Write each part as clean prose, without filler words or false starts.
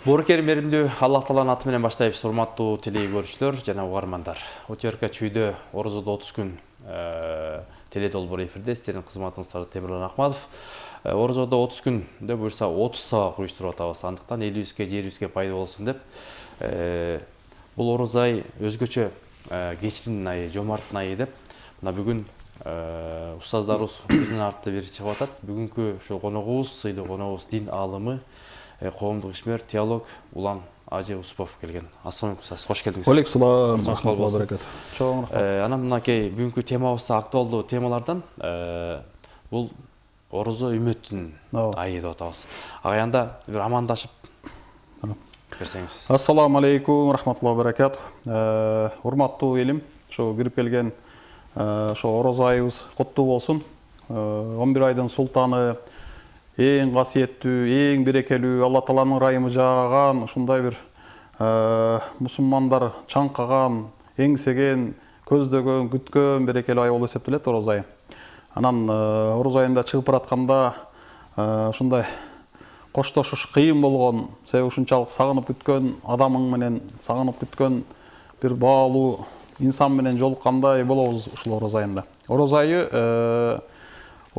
Боркер меримдүү Аллах Тааланын аты менен баштайбыз, урматтуу телегөрүүчүлөр жана угармандар. ОТРК чүйдө орозодо 30 күн теле долбоор эфирде сиздердин кызматыңыздарда Темирлан Акматов. Орозодо 30 күндө буюрса 30 сабак уюштуруп атабыз. Андыктан элибизге, жерибизге пайда болсун деп. Бул ороз ай өзгөчө кечирим айы, жомарттын айы деп. Мына бүгүн устаздарыбыз биздин артта бери чыгып атат. Бүгүнкү ошо коногубуз, сыйдуу коногубуз дин аалымы, коомдук ишмер, теолог Улан Ажы Усупов келген. Ассалам алейкум, кош келдиңиз. Алейкум салам, рахматуллахи баракат. Чоң рахмат. Анан мынакей бүгүнкү темабыз актуалдуу темалардан бул орозо үммөттүн айы деп атабыз. Агаянда бир амандашып берсеңиз. Ассаламу алейкум, рахматуллахи баракат. Урматтуу элим, ошо кирип келген ошо ороз айыбыз куттуу болсун. 11 айдын султаны, эң касиеттүү, эң берекелүү, Алла Тааланын ырайымы жааган, ушундай бир мусулмандар чаңкаган, эңсеген, көздөгөн, күткөн берекелүү ай болуп эсептелет ороз айы. Анан ороз айында чыгып баратканда ушундай коштошуш кыйын болгон, себеби ушунчалык сагынып күткөн адамың менен, сагынып күткөн бир баалуу инсан менен жолуккандай болобуз ушул ороз айында. Ороз айы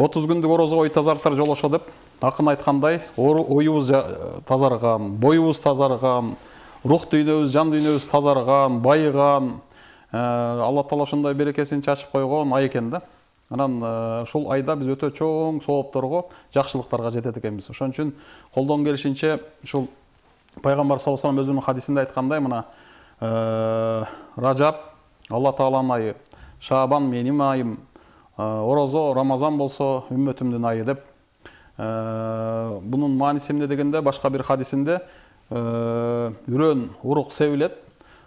30 күндүк орозо ой тазартар жолошо деп акын айткандай, оюбуз тазарган, боюбуз тазарган, рух дүйнөбүз, жан дүйнөбүз тазарган, байыган, Алла Таала ошондой берекесин чачып койгон ай экен да. Анан ушул айда биз өтө чоң соопторго, жакшылыктарга жетет экенбиз. Ошон үчүн колдон келишинче ушул пайгамбар саллаллаху алейхи өзүнүн хадисинде айткандай, мына Ражаб Алла Тааланын айы, Шабан менин айым, орозо Рамазан болсо үммөтүмдүн айы деп. Бунун мааниси эмне дегенде, башка бир хадисинде үрөн, урук себилет,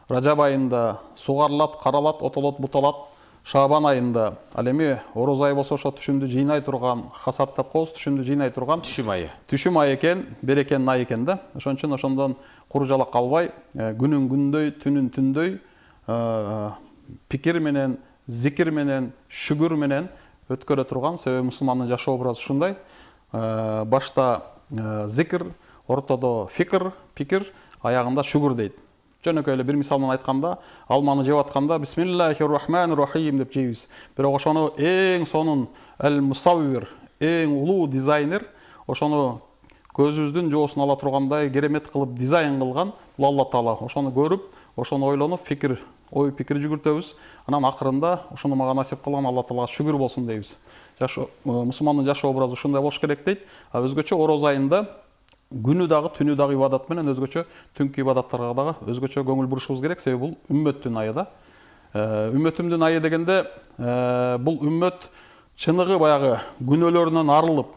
Ражаб айында сугарылат, каралат, отолот, буталат, Шабан айында, ал эми ороз айы болсо ошо түшүмдү жыйнай турган, хасат деп коебуз, түшүмдү жыйнай турган түшүм айы. Түшүм айы экен, берекенин айы экен да. Ошон үчүн ошондон куру жалак калбай, күнүн күндөй, түнүн түндөй пикир менен, зикир менен, шүгүр менен өткөрө турган, себеби мусулмандын жашоо образы ушундай. Башта зикир, ортодо фикир, аягында шүгүр дейт. Жөнөкөй эле бир мисал менен айтканда, алманы жеп атканда бисмиллахир-рахманир-рахим деп жейбиз. Бирок ошону эң сонун ал-мусаввир, эң улуу дизайнер, ошону көзүбүздүн жоосун ала тургандай керемет кылып дизайн кылган бул Алла Таала. Ошону көрүп, ошону ойлонуп, ой пикир жүгүртөбүз. Анан акырында ошону мага насип кылган Алла Таалага шүгүр болсун дейбиз. Мусулмандын жашоо образы ушундай болуш керек дейт. Өзгөчө ороз айында күнү дагы, түнү дагы ибадат менен, өзгөчө түнкү ибадаттарга дагы өзгөчө көңүл бурушубуз керек, себеби бул үммөттүн айы да. Үммөтүмдүн айы дегенде, бул үммөт чыныгы баягы күнөөлөрүнөн арылып,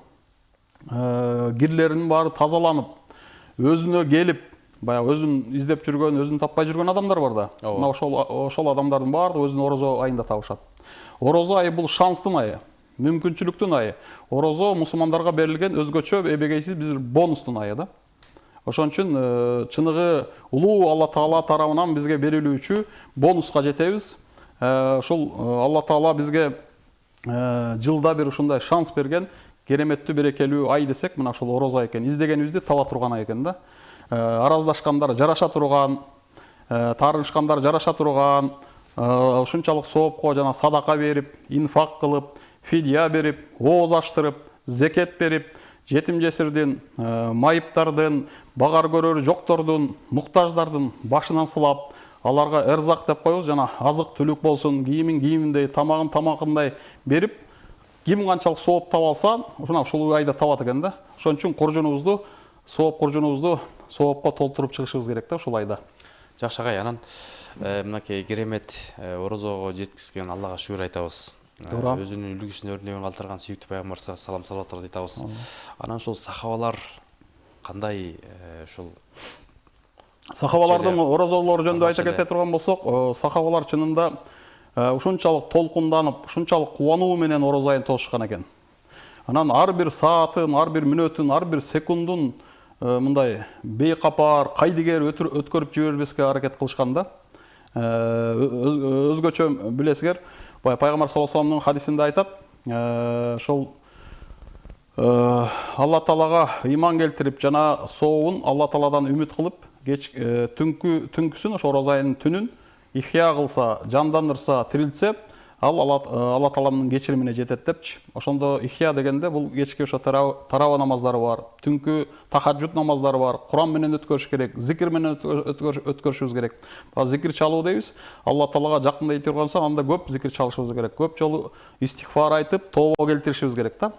кирлеринин баары тазаланып, өзүнө келип, баягы өзүн издеп жүргөн, өзүн таппай жүргөн адамдар бар да. Мына ошол адамдардын баардыгы өзүн орозо айында табышат. Орозо айы бул шанстын айы, мүмкүнчүлүктүн айы. Орозо мусулмандарга берилген өзгөчө эбегейсиз бир бонустун айы да. Ошон үчүн чыныгы улуу Алла Таала тарабынан бизге берилүүчү бонуска жетебиз. Ушул Алла Таала бизге жылда бир ушундай шанс берген, кереметтүү берекелүү ай десек, мына ушул ороз ай экен. Издегенибизди таба турган ай экен да. Араздашкандар жараша турган, таарынышкандар жараша турган, ушунчалык соопко жана садака берип, инфак кылып, фидия берип, ооз аштырып, зекет берип, жетим жесирдин, майыптардын, багар көрөр жоктордун, муктаждардын башынан сылап, аларга эрзак деп коебуз, жана азык түлүк болсун, кийимин кийиминдей, тамагын тамагындай берип, ким канчалык сооп таба алса, ушул айда табат экен да. Ошон үчүн сооп куржунубузду соопко толтуруп чыгышыбыз керек да ушул айда. Жакшы агай, анан мынакей керемет орозого жеткизген Аллага шүгүр айтабыз. Өзүнүн үлгүсүн өрнөгүн калтырган сүйүктүү пайгамбарыбызга салам салаваттар айтабыз. Анан ушул сахабалар кандай ушул сахабалардын орозолору жөнүндө айта кете турган болсок, сахабалар чынында ушунчалык толкунданып, ушунчалык кубануу менен ороз айын тосушкан экен. Анан ар бир саатын, ар бир мүнөтүн, ар бир секундун мындай бейкапар, кайдыгер өткөрүп жибербеске аракет кылышкан да. Өзгөчө билесиңер, пайгамбар саллаллаху алейхи вассаламдын хадисинде айтат, ошол Алла Таалага иман келтирип жана сообун Алла Тааладан үмүт кылып, түнкүсүн ошо ораза айынын түнүн ихя кылса, жандандырса, тирилтсе, ал Алла Тааламдын кечиримине жетет депчи. Ошондо ихя дегенде бул кечки ошо тарава намаздары бар, түнкү тахаджуд намаздары бар, Куран менен өткөрүш керек, зикир менен өткөрүшүбүз керек. Зикир чалуу дейбиз. Алла Таалага жакындай турган соң анда көп зикир чалышыбыз керек. Көп жолу истигфар айтып, тооба келтиришибиз керек да.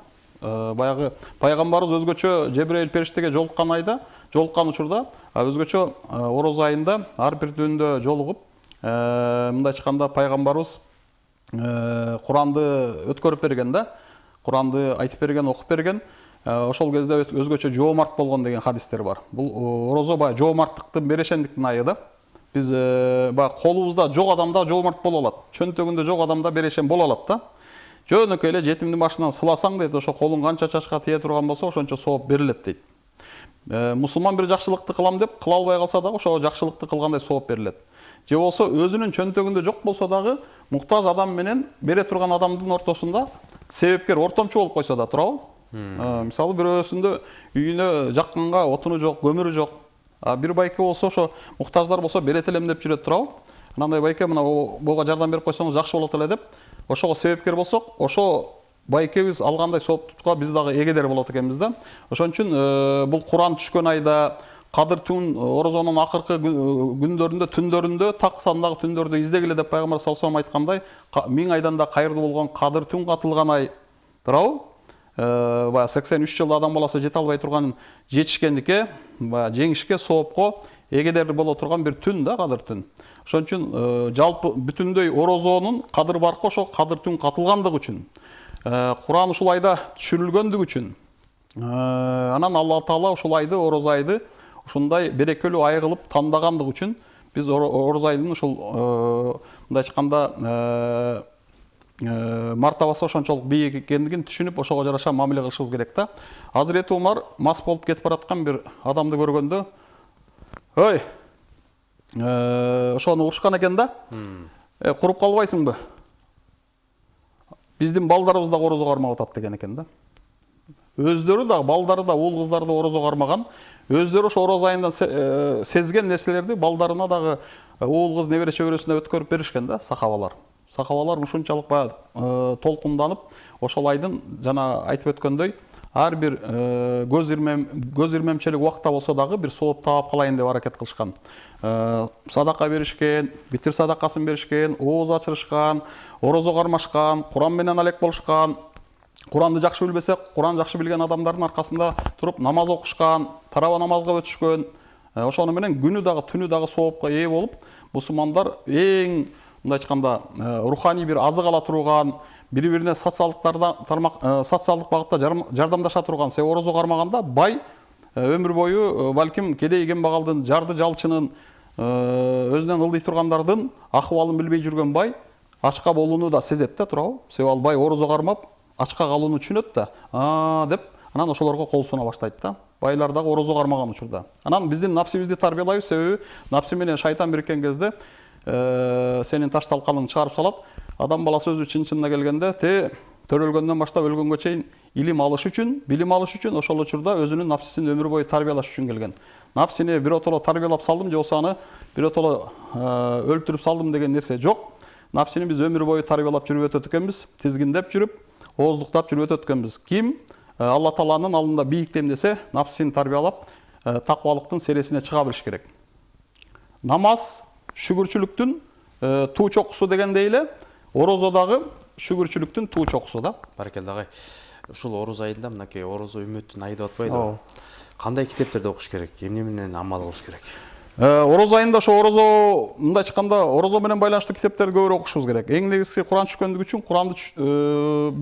Баягы пайгамбарыбыз өзгөчө Жебрейил периштеге жолуккан учурда, өзгөчө ораза айында ар бир түндө жолугуп, мындай айтканда пайгамбарыбыз Куранды өткөрүп берген да, Куранды айтып берген, окуп берген. Ошол кезде өзгөчө жоомарт болгон деген хадистер бар. Бул орозо баягы жоомарттыктын, берешендиктин айы да. Биз баягы колубузда жок адамда жоомарт боло алат, чөнтөгүндө жок адамда берешен боло алат да. Жөнөкөй эле жетимдин башынан сыласаң дейт, ошо колуң канча чачка тие турган болсо, ошончо сооп берилет дейт. Мусулман бир жакшылыкты кылам деп кыла албай калса дагы ошо жакшылыкты кылгандай сооп берилет. Же болсо өзүнүн чөнтөгүндө жок болсо дагы муктаж адам менен бере турган адамдын ортосунда себепкер, ортомчу болуп койсо да турабы? Мисалы бирөөсүндө үйүнө жакканга отуну жок, көмүрү жок. Бир байке болсо ошо муктаждар болсо берет элем деп жүрөт турабы? Мындай байке мына буга жардам берип койсоңуз жакшы болот эле деп, ошого себепкер болсок, ошо байкебиз алгандай сооптукка биз дагы эгедер болот экенбиз да. Ошон үчүн бул Куран түшкөн айда, Кадыр түн, орозонун акыркы күндөрүндө, түндөрүндө, так сандагы түндөрдө издегиле деп пайгамбар саллаллаху алейхи вассалам айткандай, 1000 айдан да кайрылуу болгон Кадыр түн катылган ай, туурабы? Баягы 83 жылда адам баласы жете албай турган жетишкендикке, баягы жеңишке, соопко эгедер боло турган бир түн да, Кадыр түн. Ошон үчүн жалпы бүтүндөй орозонун Кадыр баркы ошо Кадыр түн катылгандыгы үчүн, Куран ушул айда түшүрүлгөндүгү үчүн, анан Алла Таала ушул айды, ораза айды ушундай берекелүү ай кылып тандагандыгы үчүн биз ораза айдын ушул мындай айтканда мартабасы ошончолук бийик экендигин түшүнүп, ошого жараша мамиле кылышыбыз керек да. Азирети Умар мас болуп кетип бараткан бир адамды көргөндө, ой, ошону урушкан экен да. Куруп калбайсыңбы? Биздин балдарыбыз да орозо кармап атат деген экен да. Өздөрү да, балдары да, уул кыздары да орозо кармаган. Өздөрү ошо ораза айында сезген нерселерди балдарына дагы, уул кыз, небере чөбөрөсүнө өткөрүп беришкен да сахабалар. Сахабалар ушунчалык толкунданып, ошол айдын жана айтып өткөндөй, ар бир көз ирмемчилик убакта болсо дагы бир сооп таап калайын деп аракет кылышкан. Садака беришкен, битир садакасын беришкен, ооз ачырышкан, орозо кармашкан, Куран менен алек болушкан. Куранды жакшы билбесе, Куран жакшы билген адамдардын аркасында туруп намаз окушкан, тарава намазга өтүшкөн. Ошону менен күнү дагы, түнү дагы соопко ээ болуп, мусулмандар эң мындай айтканда руханий бир азык ала турган, бири-бирине социалдык багытта жардамдаша турган. Себеби орозо кармаганда бай өмүр бою балким кедей кембагалдын, жарды жалчынын, өзүнөн ылдый тургандардын акыбалын билбей жүргөн бай ачка болууну да сезет да, туурабы? Себеби ал бай орозо кармап ачка калууну түшүнөт да, деп анан ошолорго кол суна баштайт да. Байлар дагы орозо кармаган учурда. Анан биздин напсибизди тарбиялайбыз, себеби напси менен шайтан бириккен кезде сенин таш талканыңды чыгарып салат. Адам баласы өзү чын-чынына келгенде төрөлгөндөн баштап өлгөнгө чейин илим алыш үчүн, билим алыш үчүн, ошол учурда өзүнүн напсисин өмүр бою тарбиялаш үчүн келген. Напсини биротоло тарбиялап салдым же болсо аны биротоло өлтүрүп салдым деген нерсе жок. Напсини биз өмүр бою тарбиялап жүрүп өтөт экенбиз, тизгиндеп жүрүп, ооздуктап жүрүп өтөт экенбиз. Ким Алла Тааланын алдында бийиктем десе, напсисин тарбиялап, таквалыктын сересине чыга билиш керек. Намаз шүгүрчүлүктүн туу чокусу дегендей эле, орозо дагы шүгүрчүлүктүн туу чокусу да. Баракелде агай. Ушул орозо айында мынакей орозо үмүттүн айы деп атпайбы? Кандай китептерди окуш керек? Эмне менен амал кылыш керек? Орозо айында ошо орозо, мындай айтканда, орозо менен байланыштуу китептерди көбүрөөк окушубуз керек. Эң негизги Куран түшкөндүгү үчүн Куранды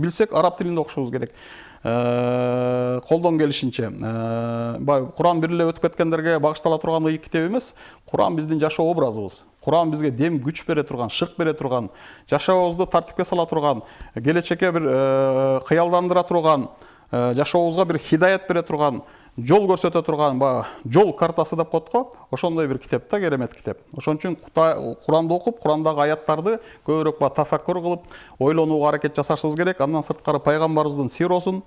билсек, араб тилинде окушубуз керек. Колдон келишинче. Куран бир эле өтүп кеткендерге багыштала турган китеп эмес. Куран биздин жашоо образыбыз. Куран бизге дем күч бере турган, шык бере турган, жашообузду тартипке сала турган, келечекке бир кыялдандыра турган, жашообузга бир хидаят бере турган, жол көрсөтө турган, жол картасы деп коет го, ошондой бир китеп да, керемет китеп. Ошон үчүн Куранды окуп, Курандагы аяттарды көбүрөөк тафаккур кылып, ойлонууга аракет жасашыбыз керек. Андан сырткары пайгамбарыбыздын сиросун,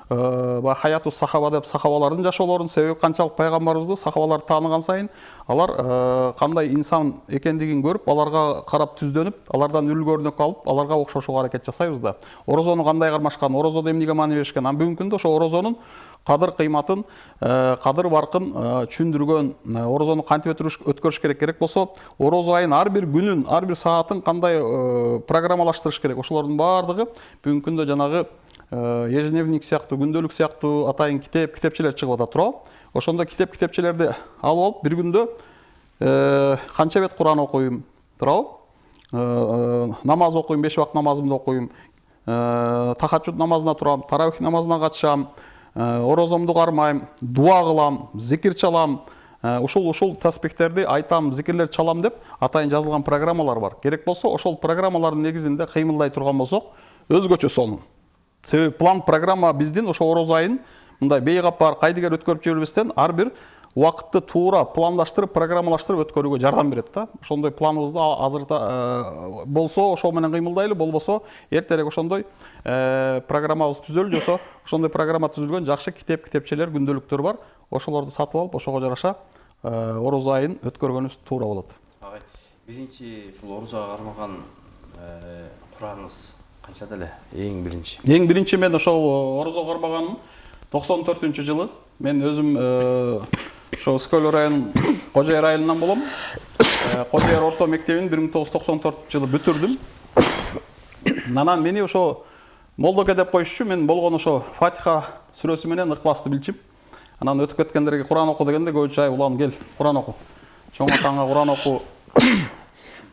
хаяту сахаба деп сахабалардың жашоолорун, себеби канчалык пайгамбарыбызды сахабалар тааныган сайын алар кандай инсан экендигин көрүп, аларга карап түздөнүп, алардан үлгү-өрнөк алып, аларга окшошууга аракет жасайбыз да. Орозону кандай кармашкан, орозодо эмнеге маани беришкен, бүгүнкү күндө ошо орозонун кадыр кыйматын, кадыр баркын түшүндүргөн, орозону кантип өткөрүш керек болсо, орозо айынын ар бир күнүн, ар бир саатын кандай программалаштырыш керек, ошолордун баардыгы бүгүнкү күндө жанагы ежедневник сыяктуу, күндөлүк сыяктуу атайын китепчелер чыгып атат туурабы. Ошондо китепчелерди алып алып бир күндө канча бет Куран окуйм, туурабы? Намаз окуйм, 5 убакыт намазымды окуйм, тахаджуд намазына турам, таравих намазына катышам, орозомду кармайм, дуа кылам, зикир чалам, ушул таспихтерди айтам, зикирлерди чалам деп атайын жазылган программалар бар. Керек болсо, ошол программалардын негизинде кыймылдай турган болсок, өзгөчө сонун. Себеби план программа биздин ошо орозо айын мындай бейгапар, кайдыгер өткөрүп жибербестен ар бир убакытты туура пландаштырып, программалаштырып өткөрүүгө жардам берет да. Ошондой планыбызды азырда болсо, ошол менен кыймылдайлы, болбосо эртерээк ошондой программабыз түзөлү жосо, ошондой программа түзүлгөн жакшы китепчелер, күндөлүктөр бар. Ошолорду сатып алып, ошого жараша орозо айын өткөргөнүбүз туура болот. Агай, биринчи ушул орозого кармаган Кураныңыз канчада эле? Эң биринчи. Эң биринчи мен ошол орозого кармаганым 94-жылы. Мен өзүм ошо Скөл районунун Кожоер айылынан болом. Кожоер орто мектебин 1994-жылы бүтүрдүм. Анан мени ошо молдоке деп коюшчу, мен болгон ошо Фатиха сүрөсү менен Ыхласты билчим. Анан өтүп кеткендерге Куран оку дегенде көбүнчө ай улан кел, Куран оку. Чоң атаңа Куран оку.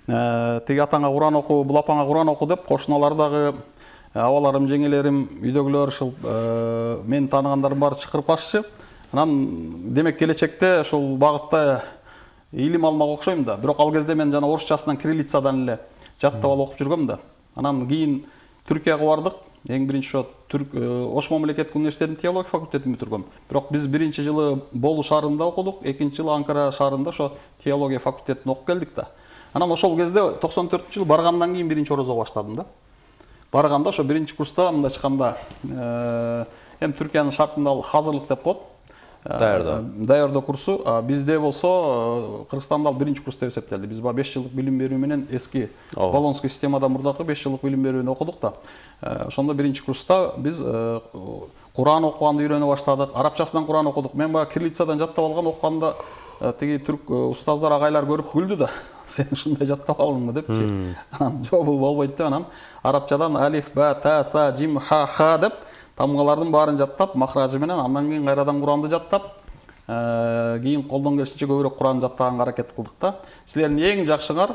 Тиги атаңа Куран оку, бул апаңа Куран оку деп кошуналар дагы, абаларым, жеңелерим, үйдөгүлөр ушул мени тааныгандарым баары чакырып калышчы. Анан демек келечекте ушул багытта илим алмак окшойм да. Бирок ал кезде мен жана орусчасынан кириллицадан эле жаттап алып окуп жүргөм да. Анан кийин Түркияга бардык. Эң биринчи ошо Ош мамлекеттик университетинин теология факультетин бүтүргөм. Бирок биз биринчи жылы Болу шаарында окудук, экинчи жылы Анкара шаарында ошо теология факультетин окуп келдик да. Анан ошол кезде 94-жылы баргандан кийин биринчи орозого баштадым да. Барганда ошо биринчи курста мындайча айтканда эми Түркиянын шартында азырлык деп коет. Даярдоо курсу. Бизде болсо Кыргызстанда биринчи курс деп эсептелди. Биз 5 жылдык билим берүү менен эски Болонский системада мурдакы 5 жылдык билим берүүнү окудук да. Ошондо биринчи курста биз Куран окуганды үйрөнө баштадык. Арабчасынан Куран окудук. Мен баягы кириллицадан жаттап алган окуганда тиги түрк устаздар агайлар көрүп күлдү да. Сен ушундай жаттап алдыңбы депчи. Анан жок, бул болбойт деп анан арабчадан алиф, ба, та, са, жим, ха деп тамгалардын баарын жаттап, махражы менен, андан кийин кайрадан Куранды жаттап, кийин колдон келишинче көбүрөөк Куран жаттаганга аракет кылдык да. Силердин эң жакшыңар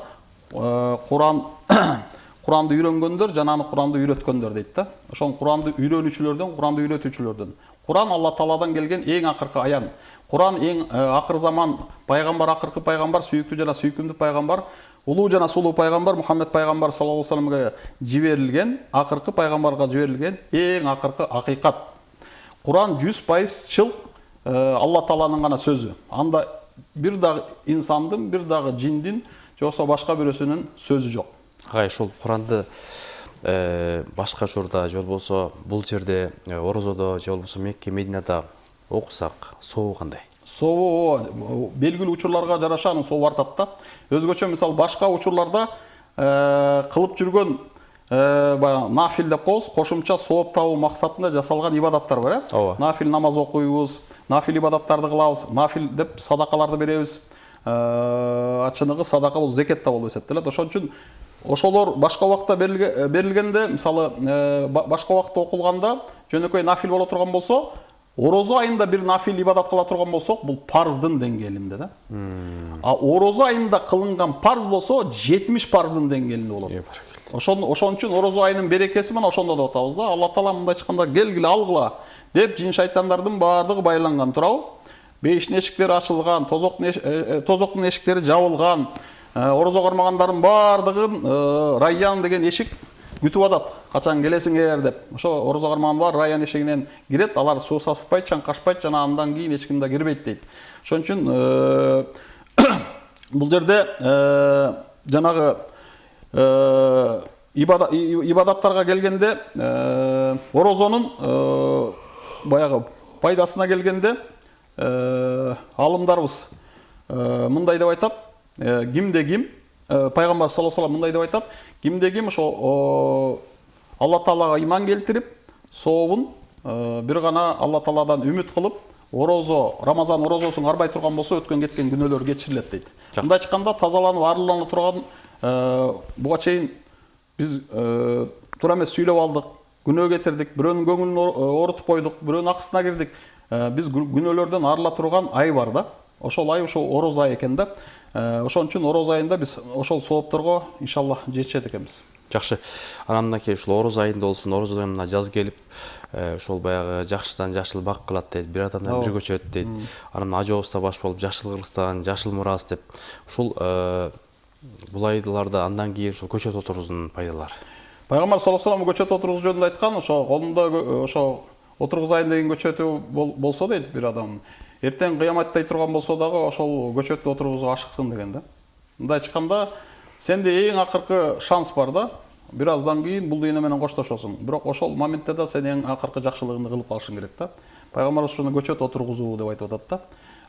Куранды үйрөнгөндөр, жананы Куранды үйрөткөндөр дейт да. Ошол Куранды үйрөнүүчүлөрдөн, Куранды үйрөтүүчүлөрдөн. Куран Алла Тааладан келген эң акыркы аян. Куран эң акыр заман пайгамбар, акыркы пайгамбар, сүйүктүү жана сүйкүмдүү пайгамбар, улуу жана сулуу пайгамбар Мухаммед пайгамбар саллаллаху алейхи вассаламга жиберилген, акыркы пайгамбарга жиберилген эң акыркы акыйкат. Куран 100% чыл Алла Тааланын гана сөзү. Анда бир дагы инсандын, бир дагы жиндин, жоксо башка бирөөсүнүн сөзү жок. Агай, ошол Куранды башка учурда же болбосо бул жерде Орозодо же болбосо Мекке, Мединада окусак сообу кандай? Сообу белгилүү учурларга жараша анын сообу артат да. Өзгөчө мисалы башка учурларда кылып жүргөн баягы нафил деп коебуз, кошумча сооп табуу максатында жасалган ибадаттар бар, нафил намаз окуйбуз, нафил ибадаттарды кылабыз, нафил деп садакаларды беребиз. Ачыныгы садака бул зекет да болуп эсептелет. Ошон үчүн ошолор башка убакта берилгенде, мисалы башка убакта окулганда жөнөкөй нафил боло турган болсо, орозо айында бир нафил ибадат кыла турган болсок, бул парздын деңгээлинде да. А орозо айында кылынган парз болсо 70 парздын деңгээлинде болот. Ошон үчүн орозо айынын берекеси менен ошондо деп атабыз да. Алла Таала мындай айтканда келгиле алгыла деп жин шайтандардын баардыгы байланган туурабы? Бейиштин эшиктери ачылган, тозоктун эшиктери жабылган, орозо кармагандардын баардыгын Райян деген эшик күтүп атат. Качан келесиңер деп. Ошо орозо кармаган бар Райян эшигинен кирет, алар суу саспайт, чаңкашпайт, жана андан кийин эч ким да кирбейт дейт. Ошон үчүн бул жерде жанагы ибадаттарга келгенде орозонун баягы пайдасына келгенде алымдарыбыз мындай деп айтат, кимде ким, пайгамбар саллаллаху алейхи мындай деп айтат, кимде ким ошо Алла Таалага иман келтирип, сообун бир гана Алла Тааладан үмүт кылып, Рамазан орозосун карбай турган болсо өткөн кеткен күнөөлөр кечирилет дейт. Мындай айтканда тазаланып, арыланып турган буга чейин биз туура эмес сүйлөп алдык, күнөө кетирдик, бирөөнүн көңүлүн оорутуп койдук, бирөөнүн акысына кирдик. Биз күнөөлөрдөн арыла турган ай бар да. Ошол ай ошо ороз айы экен да. Ошон үчүн ороз айында биз ошол соопторго иншаллах жетишет экенбиз. Жакшы. Анан мынакей ушул ороз айында болсун, ороз айына жаз келип, ошол баягы жакшыдан жашыл бак кылат дейт, бир адамдан бир көчөт дейт. Анан ажообузда баш болуп, жашыл Кыргызстан, жашыл мурас деп. Ушул бул айларда андан кийин ушул көчөт отургузуунун пайдалары. Пайгамбар саллаллаху алейхи көчөт отургузуу жөнүндө айткан, ошо колунда ошо отургузайын деген көчөтү болсо дейт бир адам. Эртең кыяматтай турган болсо дагы ошол көчөттү отургузууга ашыксын деген да. Мындай айтканда, сенде эң акыркы шанс бар да. Бир аздан кийин бул дүйнө менен коштошосуң. Бирок ошол моментте да сен эң акыркы жакшылыгыңды кылып калышың керек да. Пайгамбарыбыз ушуну көчөт отургузуу деп айтып атат да.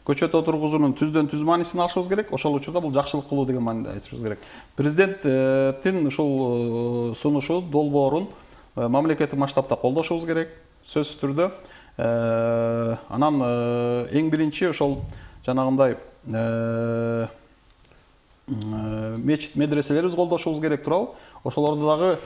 Көчөт отургузуунун түздөн түз маанисин алышыбыз керек. Ошол учурда бул жакшылык кылуу деген маанини айтышыбыз керек. Президенттин ушул сунушу долбоорун мамлекеттик масштабта колдошубуз керек, сөзсүз түрдө. Анан эң биринчи ошол жанагындай мечит медреселерибиз колдошубуз керек турабы. Ошолордо дагы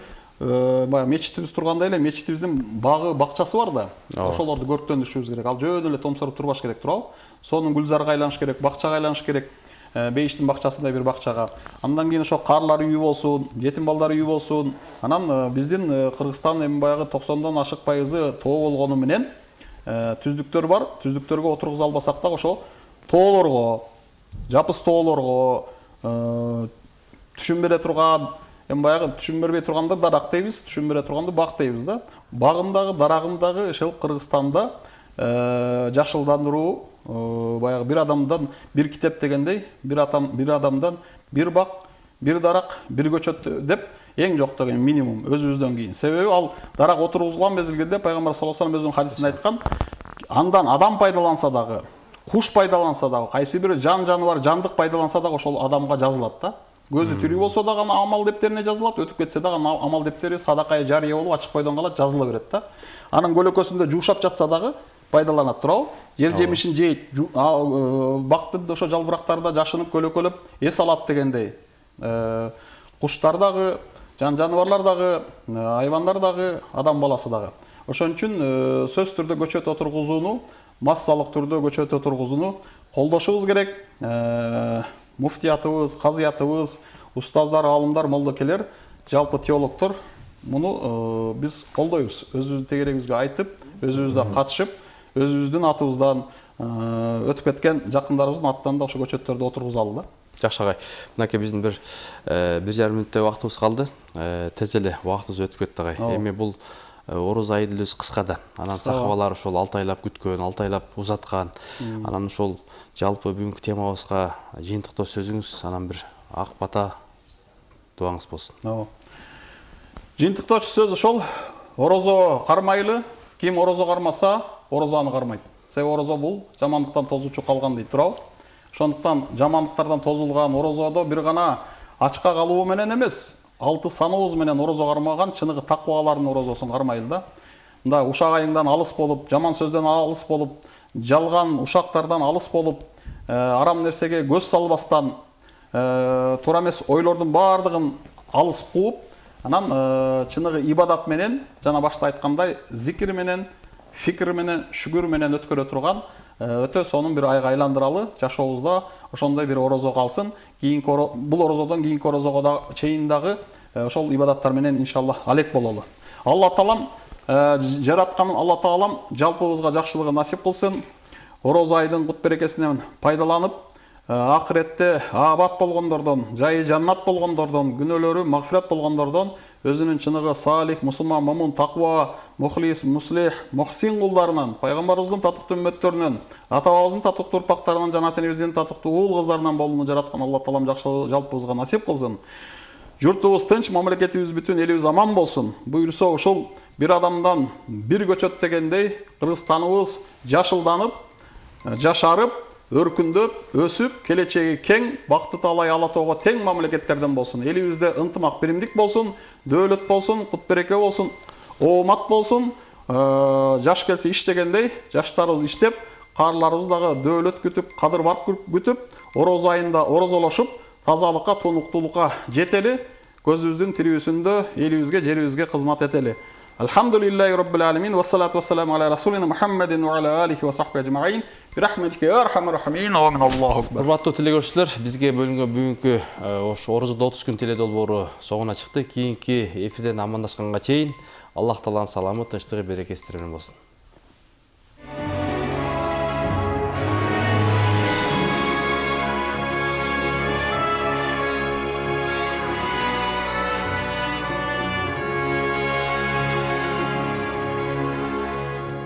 баягы мечитибиз тургандай эле мечитибиздин багы, бакчасы бар да. Ошолорду көрктөндүрүшүбүз керек. Ал жөн эле томсоруп турбаш керек турабы. Сонун гүлзарга айланыш керек, бакчага айланыш керек. Бейиштин бакчасындай бир бакчага. Андан кийин ошо карлар үйү болсун, жетим балдар үйү болсун. Анан биздин Кыргызстан эми баягы 90дон ашык пайызы тоо болгону менен түздүктөр бар. Түздүктөргө отургуза албасак да ошо тоолорго, жапыс тоолорго түшүн бере турган, эми баягы түшүн бербей турганды дарак дейбиз, түшүн бере турганды бак дейбиз да. Багымдагы, дарагымдагы ошол Кыргызстанда жашылдандыруу баягы бир адамдан бир китеп дегендей, бир адамдан бир бак, бир дарак, бир көчөт деп эң жок деген минимум өзүбүздөн кийин. Себеби ал дарак отургузулган мезгилде пайгамбар саллаллаху алейхи өзүнүн хадисинде айткан, андан адам пайдаланса дагы, куш пайдаланса дагы, кайсы бир жаныбар, жандык пайдаланса дагы ошол адамга жазылат да. Көзү тирүү болсо дагы амал дептерине жазылат, өтүп кетсе дагы амал дептери садакая жария болуп ачык бойдон калат, жазыла берет да. Анын көлөкөсүндө жуушап жатса дагы пайдаланат турабы. Жер жемишин жейт, бактын ошо жалбырактарда жашынып көлөкөлөп эс алат дегендей. Куштар дагы, жаныбарлар дагы, айвандар дагы, адам баласы дагы. Ошон үчүн сөз түрдө көчөт отургузууну, массалык түрдө көчөт отургузууну колдошубуз керек. Муфтиятыбыз, казыятыбыз, устаздар, алымдар, молдокелер, жалпы теологдор муну биз колдойбуз. Өзүбүздүн тегерегибизге айтып, өзүбүздө катышып, өзүбүздүн атыбыздан өтүп кеткен жакындарыбыздын атынан да ошо көчөттөрдү отургузалы да. Жакшы агай. Мынакей биздин 1,5 мүнөттөй убактыбыз калды. Тез эле убактыбыз өтүп кетти агай. Эми бул ороз айы эле кыска да. Анан сахабалар ошол 6 айлап күткөн, 6 айлап узаткан. Анан ошол жалпы бүгүнкү темабызга жыйынтыктоо сөзүңүз, анан бир ак бата дуаңыз болсун. Жыйынтыктоочу сөз ошол: орозо кармайлы, ким орозо кармаса, орозо аны кармайт. Себеби орозо бул жамандыктан тозуучу калган дейт турабы. Ошондуктан жамандыктардан тозулган орозодо бир гана ачка калуу менен эмес, 6 саныбыз менен орозо кармаган чыныгы такыбалардын орозосун кармайлы да. Мындай ушак айыңдан алыс болуп, жаман сөздөн алыс болуп, жалган ушактардан алыс болуп, арам нерсеге көз салбастан, туура эмес ойлордун баардыгын алыс кууп, анан чыныгы ибадат менен, жана башта айткандай, зикир менен, фикр менен, шүгүр менен өткөрө турган өтө сонун бир айга айландыралы, жашообузда ошондой бир орозо калсын. Бул орозодон кийинки орозого да чейин дагы ошол ибадаттар менен иншаллах алек бололу. Алла Таалам жараткан Алла Таалам жалпыбызга жакшылыгын насип кылсын. Ороз айдын кут берекесинен пайдаланып, акыретте абат болгондордон, жайы жаннат болгондордон, күнөөлөрү магфират болгондордон, өзүнүн чыныгы салих, мусулман, момун, таква, мухлис, муслих, мухсин кулдарынан, пайгамбарыбыздын татыктуу үммөттөрүнөн, ата-бабабыздын татыктуу урпактарынан, жана тенибиздин татыктуу уул кыздарынан болууну жараткан Алла Таалам жалпыбызга насип кылсын. журтубуз тынч, мамлекетибиз бүтүн, элибиз аман болсун. Буюрса ушул бир адамдан бир көчөт дегендей Кыргызстаныбыз жашылданып, жашарып, өркүндөп, өсүп, келечеги кең, бакты талай ала тоого тең мамлекеттерден болсун. Элибизде ынтымак, биримдик болсун, дөөлөт болсун, кут береке болсун, оомат болсун. Жаш келсе иш дегендей, жаштарыбыз иштеп, каарыларыбыз дагы дөөлөт күтүп, кадыр барк күтүп, ороз айында орозолошуп, тазалыкка, тунуктуулукка жетели, көзүбүздүн тирүүсүндө элибизге, жерибизге кызмат этели. Алхамдулиллахи Rabbil alamin ва салату вассаламу аля расулина Мухаммадин ва аля алихи ва сахбихи аджмаин. Бирахметике я архамар рахимин. Амин. Аллаху акбар. Урматтуу телегөрүүчүлөр, бизге бөлүнгөн бүгүнкү ошо орозодо 30 күн теле долбоору соңуна чыкты. Кийинки эфирден амандашканга чейин Аллах тааланын саламы, тынчтыгы, берекеси менен болсун.